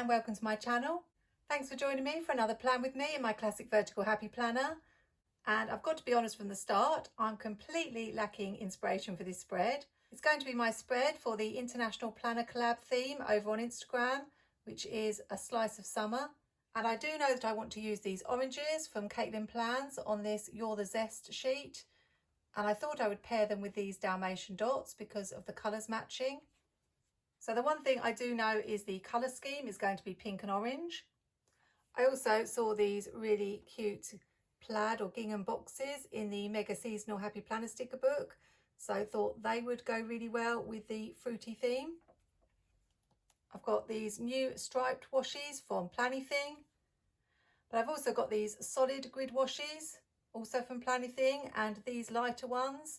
and welcome to my channel. Thanks for joining me for another plan with me in my classic vertical happy planner. And I've got to be honest from the start, I'm completely lacking inspiration for this spread. It's going to be my spread for the International Planner Collab theme over on Instagram, which is a slice of summer. And I do know that I want to use these oranges from Katelyn Plans on this You're the Zest sheet. And I thought I would pair them with these Dalmatian dots because of the colours matching. So the one thing I do know is the colour scheme is going to be pink and orange. I also saw these really cute plaid or gingham boxes in the Mega Seasonal Happy Planner sticker book. So I thought they would go really well with the fruity theme. I've got these new striped washies from Planything. But I've also got these solid grid washies, also from Planything, and these lighter ones.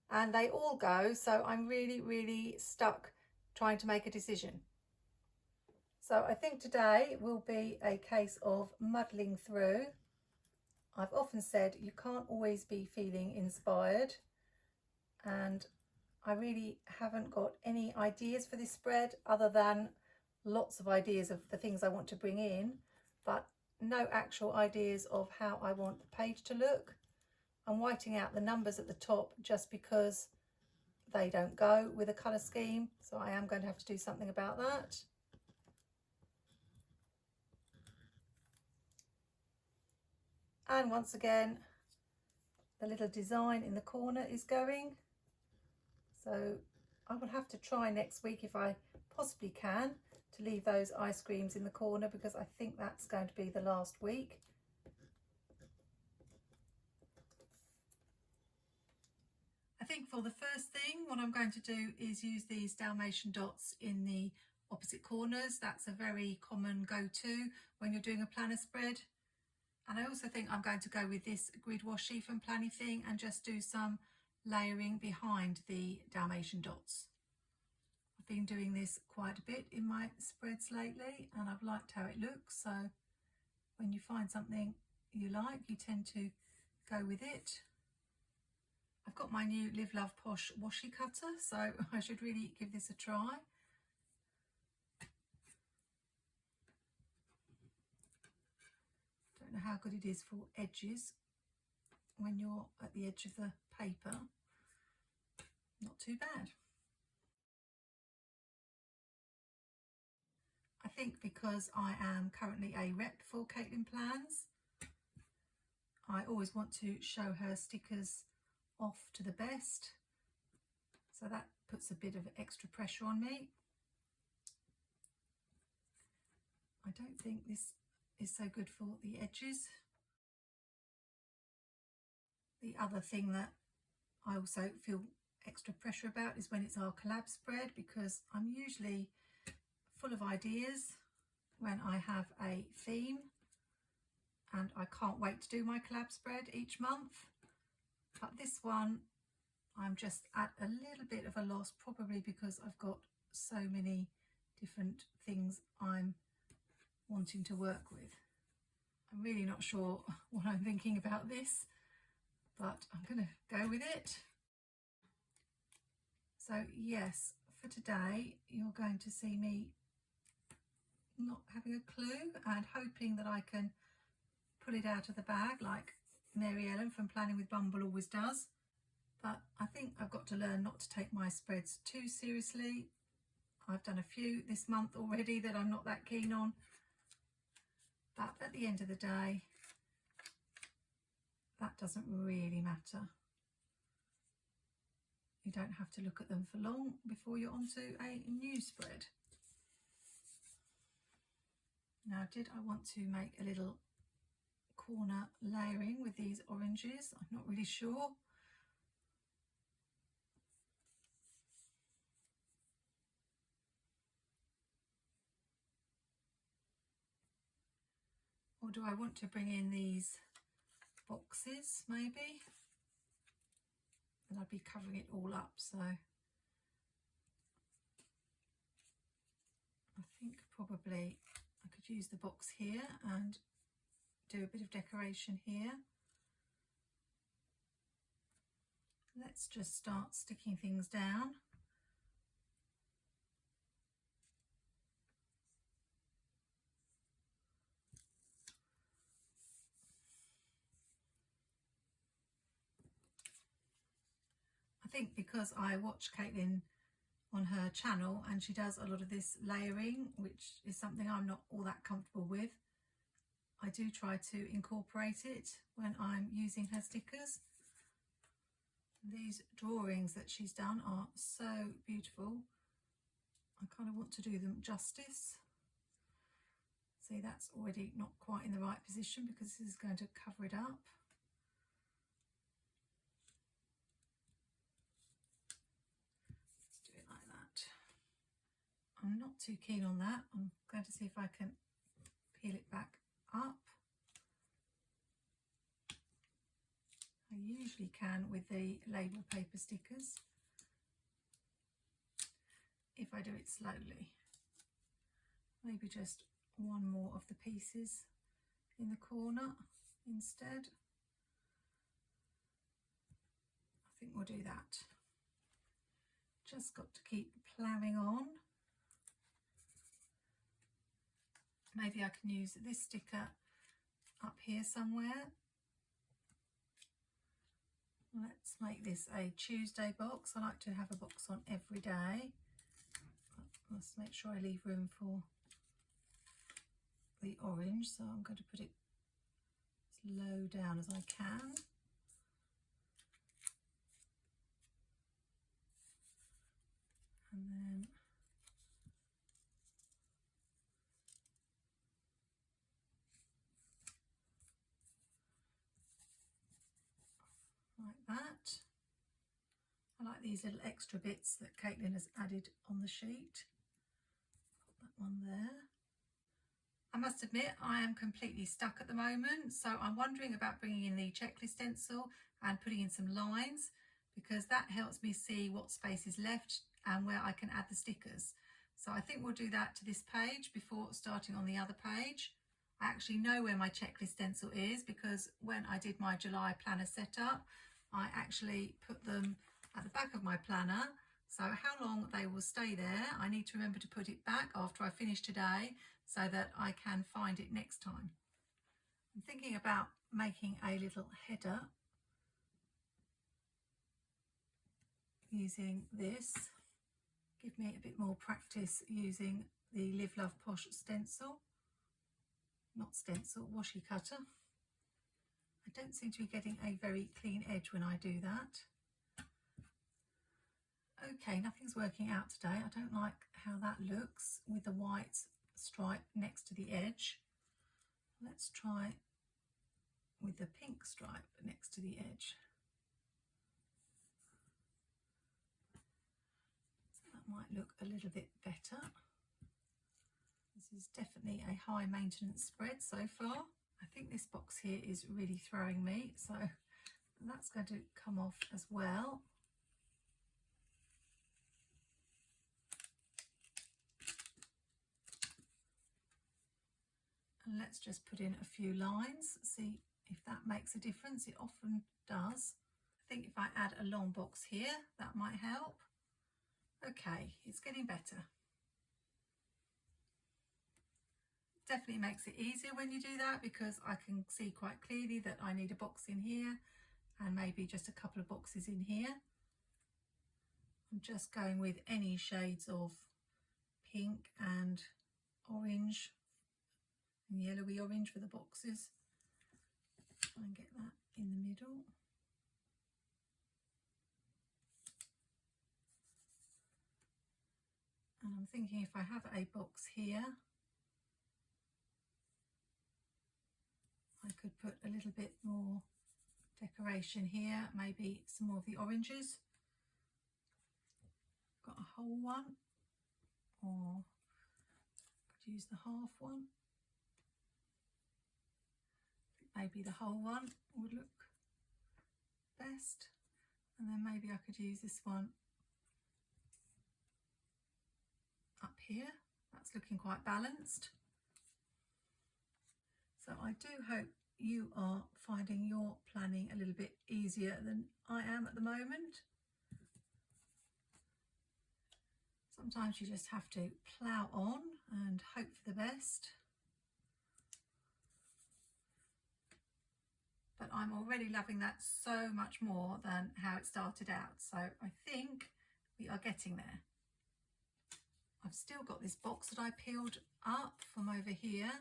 And they all go, so I'm really stuck trying to make a decision. So I think today will be a case of muddling through. I've often said you can't always be feeling inspired, and I really haven't got any ideas for this spread other than lots of ideas of the things I want to bring in, but no actual ideas of how I want the page to look. I'm whiting out the numbers at the top just because they don't go with a colour scheme, so I am going to have to do something about that. And once again, the little design in the corner is going. So I will have to try next week, if I possibly can, to leave those ice creams in the corner, because I think that's going to be the last week. I think for the first thing, what I'm going to do is use these Dalmatian dots in the opposite corners. That's a very common go-to when you're doing a planner spread. And I also think I'm going to go with this grid washi from Planything and just do some layering behind the Dalmatian dots. I've been doing this quite a bit in my spreads lately and I've liked how it looks. So when you find something you like, you tend to go with it. I've got my new Live Love Posh washi cutter, so I should really give this a try. Don't know how good it is for edges when you're at the edge of the paper. Not too bad. I think because I am currently a rep for Katelyn Plans, I always want to show her stickers off to the best, so that puts a bit of extra pressure on me. I don't think this is so good for the edges. The other thing that I also feel extra pressure about is when it's our collab spread, because I'm usually full of ideas when I have a theme and I can't wait to do my collab spread each month. But this one, I'm just at a little bit of a loss, probably because I've got so many different things I'm wanting to work with. I'm really not sure what I'm thinking about this, but I'm going to go with it. So yes, for today, you're going to see me not having a clue and hoping that I can pull it out of the bag like Mary Ellen from Planning with Bumble always does. But I think I've got to learn not to take my spreads too seriously. I've done a few this month already that I'm not that keen on. But at the end of the day, that doesn't really matter. You don't have to look at them for long before you're onto a new spread. Now, did I want to make a little corner layering with these oranges? I'm not really sure. Or do I want to bring in these boxes maybe? And I'd be covering it all up, so I think probably I could use the box here and do a bit of decoration here. Let's just start sticking things down. think because I watch Katelyn on her channel and she does a lot of this layering, which is something I'm not all that comfortable with, I do try to incorporate it when I'm using her stickers. These drawings that she's done are so beautiful. I kind of want to do them justice. See, that's already not quite in the right position because this is going to cover it up. Let's do it like that. I'm not too keen on that. I'm going to see if I can peel it back up. I usually can with the label paper stickers if I do it slowly. Maybe just one more of the pieces in the corner instead. I think we'll do that. Just got to keep ploughing on. Maybe I can use this sticker up here somewhere. Let's make this a Tuesday box. I like to have a box on every day. Let's make sure I leave room for the orange, so I'm going to put it as low down as I can. And then like that. I like these little extra bits that Katelyn has added on the sheet. Put that one there. I must admit I am completely stuck at the moment, so I'm wondering about bringing in the checklist stencil and putting in some lines, because that helps me see what space is left and where I can add the stickers. So I think we'll do that to this page before starting on the other page. I actually know where my checklist stencil is because when I did my July planner setup, I actually put them at the back of my planner. So how long they will stay there, I need to remember to put it back after I finish today so that I can find it next time. I'm thinking about making a little header using this. Give me a bit more practice using the Live Love Posh stencil. Not stencil, washi cutter. I don't seem to be getting a very clean edge when I do that. Okay, nothing's working out today. I don't like how that looks with the white stripe next to the edge. Let's try with the pink stripe next to the edge. So that might look a little bit better. This is definitely a high maintenance spread so far. I think this box here is really throwing me, so that's going to come off as well. And let's just put in a few lines, see if that makes a difference. It often does. I think if I add a long box here, that might help. Okay, it's getting better. Definitely makes it easier when you do that because I can see quite clearly that I need a box in here and maybe just a couple of boxes in here. I'm just going with any shades of pink and orange and yellowy orange for the boxes. Try and get that in the middle. And I'm thinking if I have a box here, I could put a little bit more decoration here, maybe some more of the oranges. Got a whole one, or I could use the half one. Maybe the whole one would look best, and then maybe I could use this one up here. That's looking quite balanced. So I do hope you are finding your planning a little bit easier than I am at the moment. Sometimes you just have to plough on and hope for the best. but I'm already loving that so much more than how it started out. So I think we are getting there. I've still got this box that I peeled up from over here,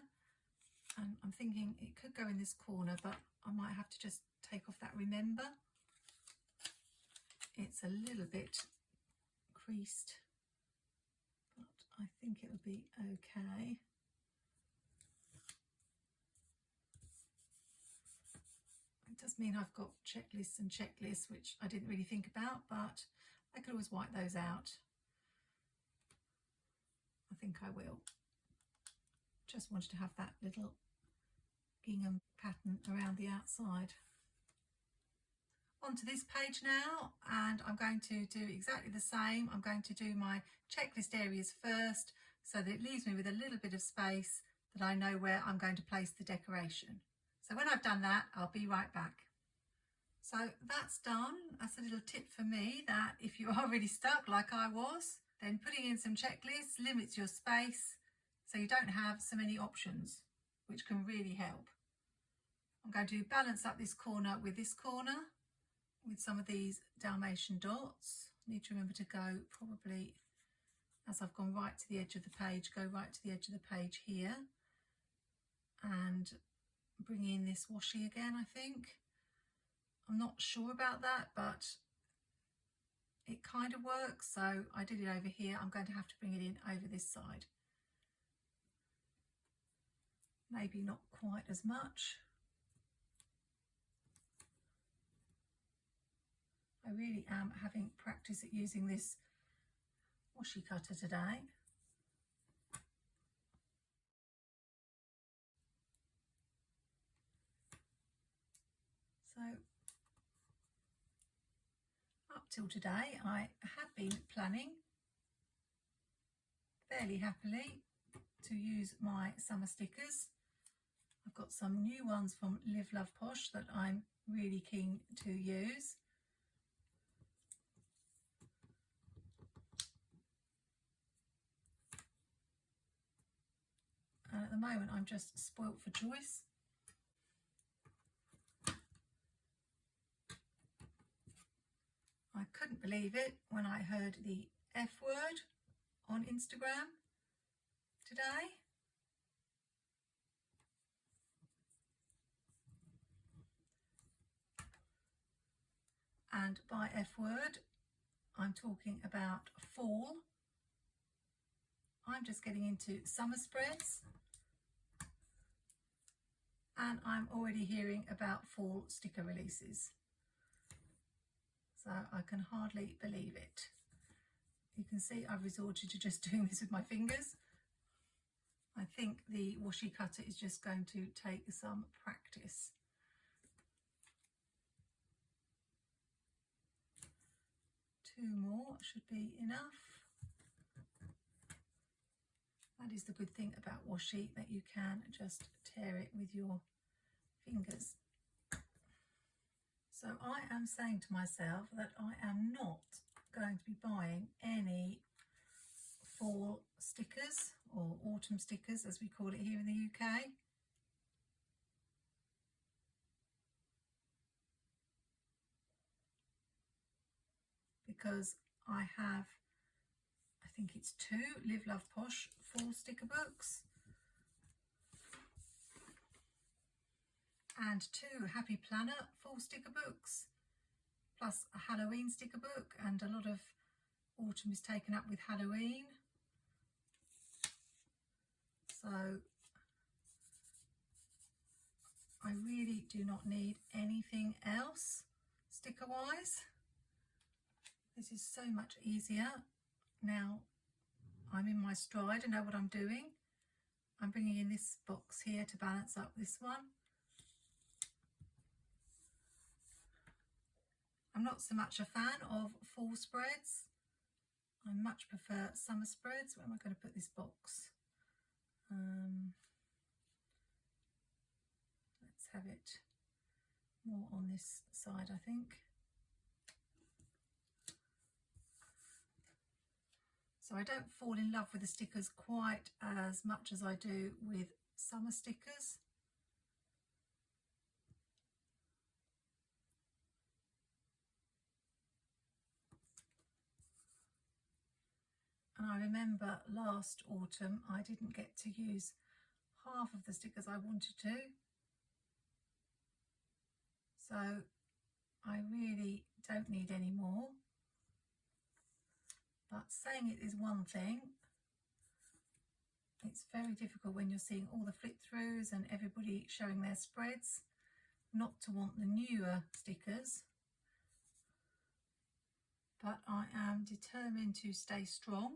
and I'm thinking it could go in this corner, but I might have to just take off that remember. It's a little bit creased, but I think it'll be okay. It does mean I've got checklists and checklists, which I didn't really think about, but I could always wipe those out. I think I will. Just wanted to have that little gingham pattern around the outside. Onto this page now, and I'm going to do exactly the same. I'm going to do my checklist areas first, so that it leaves me with a little bit of space that I know where I'm going to place the decoration. So when I've done that, I'll be right back. So that's done. That's a little tip for me, that if you are really stuck like I was, then putting in some checklists limits your space, so you don't have so many options, which can really help. I'm going to balance up this corner with this corner with some of these Dalmatian dots. I need to remember to go probably, as I've gone right to the edge of the page, go right to the edge of the page here and bring in this washi again, I think. I'm not sure about that, but it kind of works, so I did it over here. I'm going to have to bring it in over this side. Maybe not quite as much. I really am having practice at using this washi cutter today. So up till today I have been planning fairly happily to use my summer stickers. I've got some new ones from Live Love Posh that I'm really keen to use. And at the moment I'm just spoilt for choice. I couldn't believe it when I heard the F word on Instagram today. And by F word, I'm talking about fall. I'm just getting into summer spreads, and I'm already hearing about fall sticker releases. So I can hardly believe it. You can see I've resorted to just doing this with my fingers. I think the washi cutter is just going to take some practice. Two more should be enough. That is the good thing about washi, that you can just tear it with your fingers. So I am saying to myself that I am not going to be buying any fall stickers, or autumn stickers as we call it here in the UK. Because I have, I think it's 2 Live Love Posh fall sticker books and 2 Happy Planner fall sticker books, plus a Halloween sticker book, and a lot of autumn is taken up with Halloween. So I really do not need anything else sticker wise. This is so much easier now. I'm in my stride, I know what I'm doing. I'm bringing in this box here to balance up this one. I'm not so much a fan of fall spreads. I much prefer summer spreads. Where am I going to put this box? Let's have it more on this side, I think. So I don't fall in love with the stickers quite as much as I do with summer stickers. And I remember last autumn I didn't get to use half of the stickers I wanted to. So I really don't need any more. But saying it is one thing, it's very difficult when you're seeing all the flip throughs and everybody showing their spreads not to want the newer stickers. But I am determined to stay strong.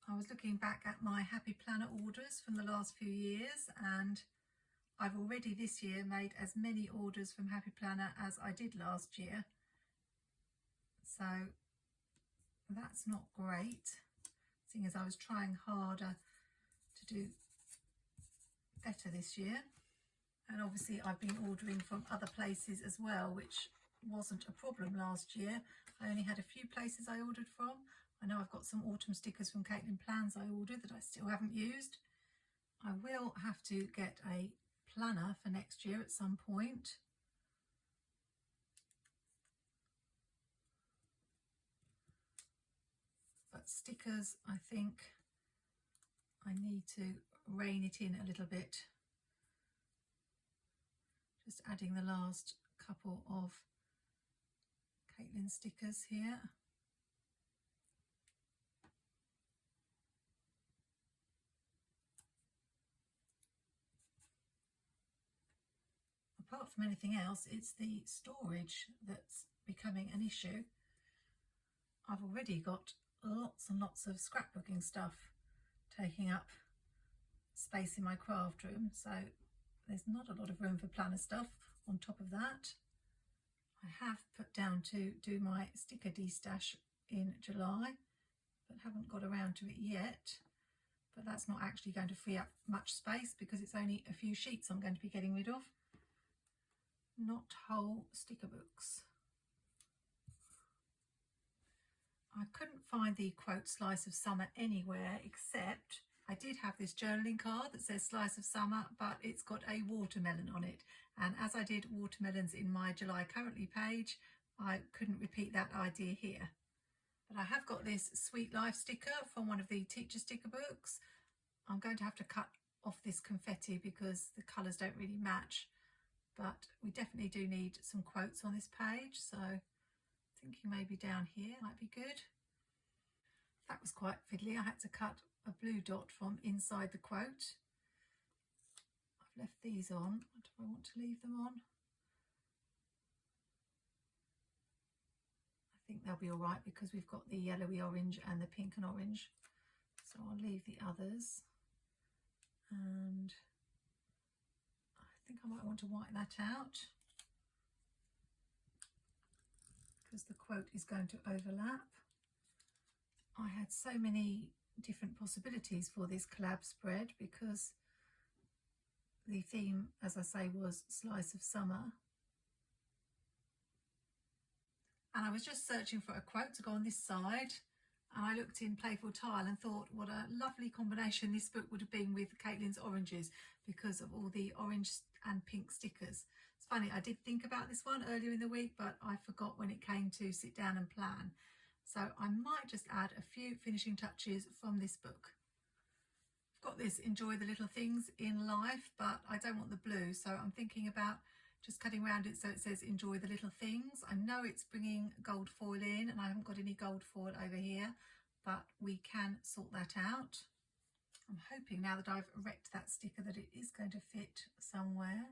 I was looking back at my Happy Planner orders from the last few years, and I've already this year made as many orders from Happy Planner as I did last year. So that's not great, seeing as I was trying harder to do better this year. And obviously I've been ordering from other places as well, which wasn't a problem last year. I only had a few places I ordered from. I know I've got some autumn stickers from Katelyn Plans I ordered that I still haven't used. I will have to get a planner for next year at some point. But stickers, I think I need to rein it in a little bit. Just adding the last couple of Katelyn stickers here. Apart from anything else, it's the storage that's becoming an issue. I've already got lots and lots of scrapbooking stuff taking up space in my craft room, so there's not a lot of room for planner stuff on top of that. I have put down to do my sticker destash in July, but haven't got around to it yet. But that's not actually going to free up much space because it's only a few sheets I'm going to be getting rid of, not whole sticker books. I couldn't find the quote slice of summer anywhere, except I did have this journaling card that says slice of summer, but it's got a watermelon on it. And as I did watermelons in my July currently page, I couldn't repeat that idea here. But I have got this Sweet Life sticker from one of the teacher sticker books. I'm going to have to cut off this confetti because the colours don't really match. But we definitely do need some quotes on this page, so thinking maybe down here might be good. That was quite fiddly. I had to cut a blue dot from inside the quote. I've left these on. Do I want to leave them on? I think they'll be all right because we've got the yellowy orange and the pink and orange. So I'll leave the others. And I think I might want to white that out because the quote is going to overlap. I had so many different possibilities for this collab spread because the theme, as I say, was Slice of Summer. And I was just searching for a quote to go on this side, and I looked in Playful Tile and thought what a lovely combination this book would have been with Katelyn's oranges because of all the orange and pink stickers. It's funny, I did think about this one earlier in the week, but I forgot when it came to sit down and plan. So I might just add a few finishing touches from this book. I've got this Enjoy the Little Things in Life, but I don't want the blue, so I'm thinking about just cutting around it so it says Enjoy the Little Things. I know it's bringing gold foil in and I haven't got any gold foil over here, but we can sort that out. I'm hoping now that I've wrecked that sticker that it is going to fit somewhere.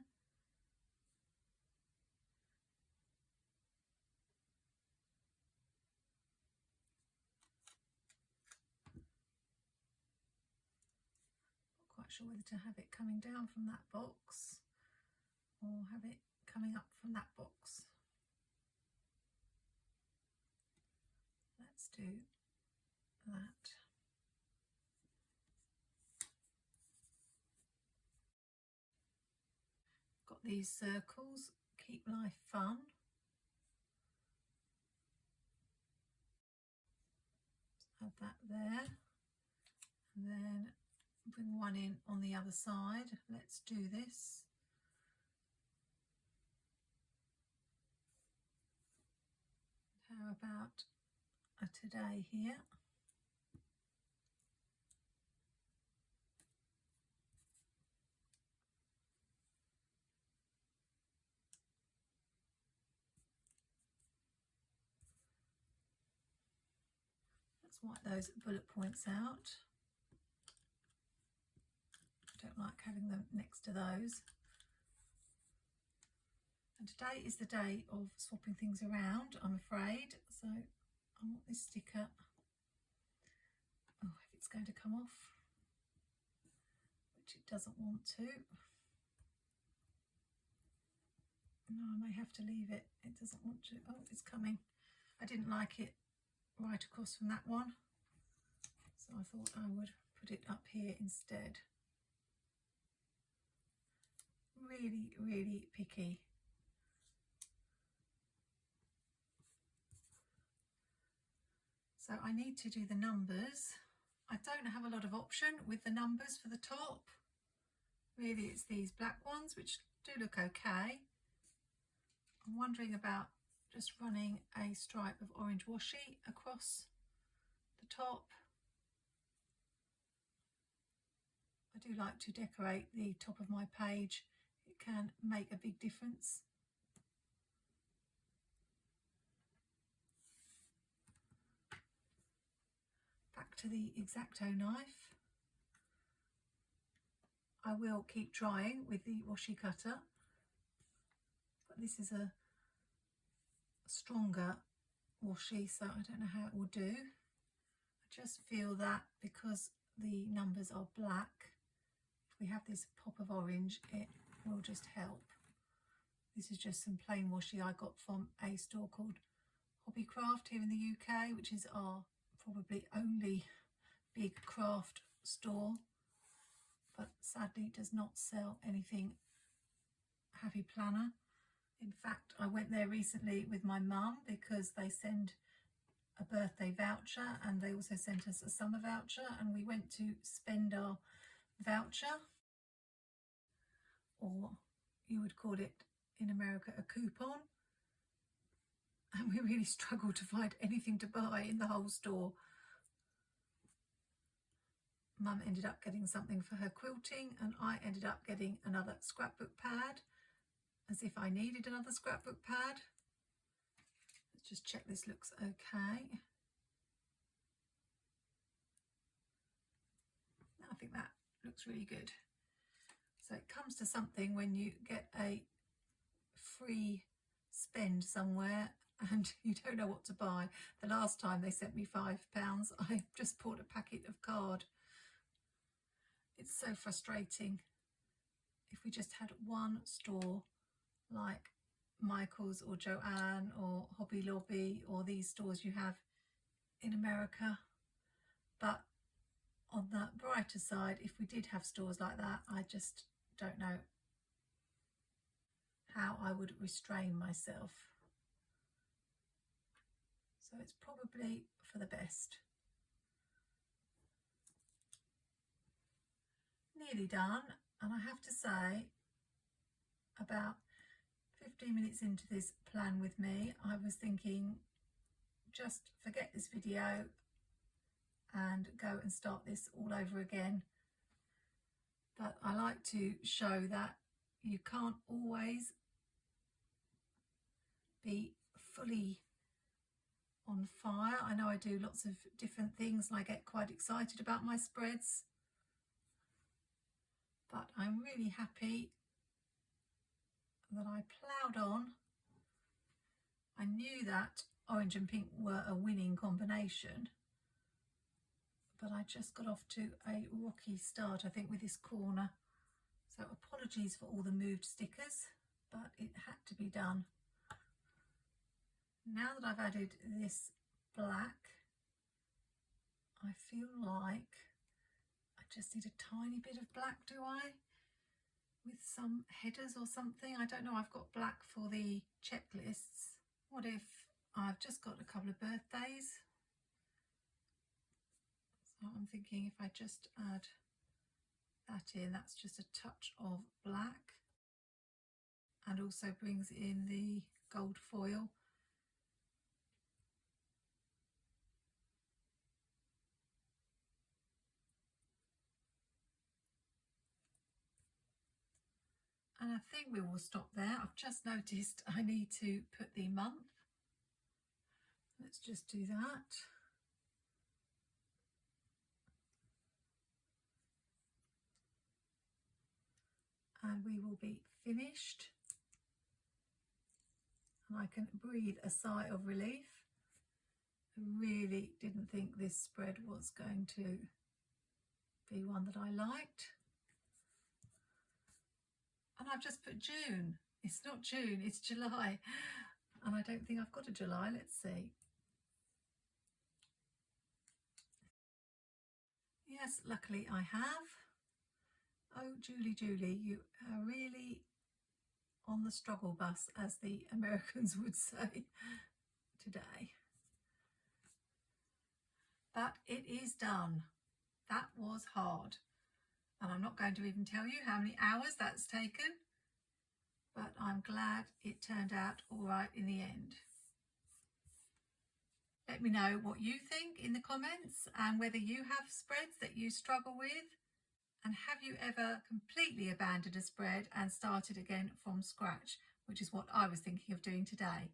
Not quite sure whether to have it coming down from that box or have it coming up from that box. Let's do that. Got these circles, keep life fun. Add that there, and then bring one in on the other side. Let's do this. How about a today here? wipe those bullet points out. I don't like having them next to those. And today is the day of swapping things around, I'm afraid. So I want this sticker, oh, if it's going to come off, which it doesn't want to. No, I may have to leave it. It doesn't want to. Oh, it's coming. I didn't like it right across from that one, so I thought I would put it up here instead. Really, really picky. So I need to do the numbers. I don't have a lot of option with the numbers for the top. Really, it's these black ones, which do look okay. I'm wondering about just running a stripe of orange washi across the top. I do like to decorate the top of my page. It can make a big difference. Back to the X-Acto knife. I will keep trying with the washi cutter, but this is a stronger washi, so I don't know how it will do. I just feel that because the numbers are black, if we have this pop of orange, it will just help. This is just some plain washi I got from a store called Hobbycraft here in the UK, which is our probably only big craft store, but sadly does not sell anything Happy Planner. In fact, I went there recently with my mum because they send a birthday voucher and they also sent us a summer voucher, and we went to spend our voucher, or you would call it in America a coupon, and we really struggled to find anything to buy in the whole store. Mum ended up getting something for her quilting and I ended up getting another scrapbook pad, as if I needed another scrapbook pad. Let's just check this looks okay. I think that looks really good. So it comes to something when you get a free spend somewhere and you don't know what to buy. The last time they sent me £5, I just bought a packet of card. It's so frustrating. If we just had one store like Michael's or Joanne or Hobby Lobby or these stores you have in America. But on the brighter side, if we did have stores like that, I just don't know how I would restrain myself. So it's probably for the best. Nearly done, and I have to say, about 15 minutes into this plan with me, I was thinking, just forget this video and go and start this all over again. But I like to show that you can't always be fully on fire. I know I do lots of different things and I get quite excited about my spreads, but I'm really happy that I ploughed on. I knew that orange and pink were a winning combination, but I just got off to a rocky start, I think, with this corner. So apologies for all the moved stickers, but it had to be done. Now that I've added this black, I feel like I just need a tiny bit of black, do I? With some headers or something. I don't know, I've got black for the checklists. What if I've just got a couple of birthdays? So I'm thinking if I just add that in, that's just a touch of black and also brings in the gold foil. And I think we will stop there. I've just noticed I need to put the month. Let's just do that. and we will be finished. And I can breathe a sigh of relief. I really didn't think this spread was going to be one that I liked. And I've just put June. It's not June, it's July. And I don't think I've got a July. Let's see. Yes, luckily I have. Oh, Julie, you are really on the struggle bus, as the Americans would say today. But it is done. That was hard. And I'm not going to even tell you how many hours that's taken, but I'm glad it turned out all right in the end. Let me know what you think in the comments, and whether you have spreads that you struggle with, and have you ever completely abandoned a spread and started again from scratch, which is what I was thinking of doing today.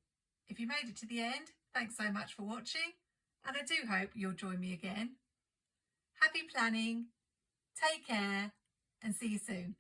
If you made it to the end, thanks so much for watching, and I do hope you'll join me again. Happy planning, take care, and see you soon.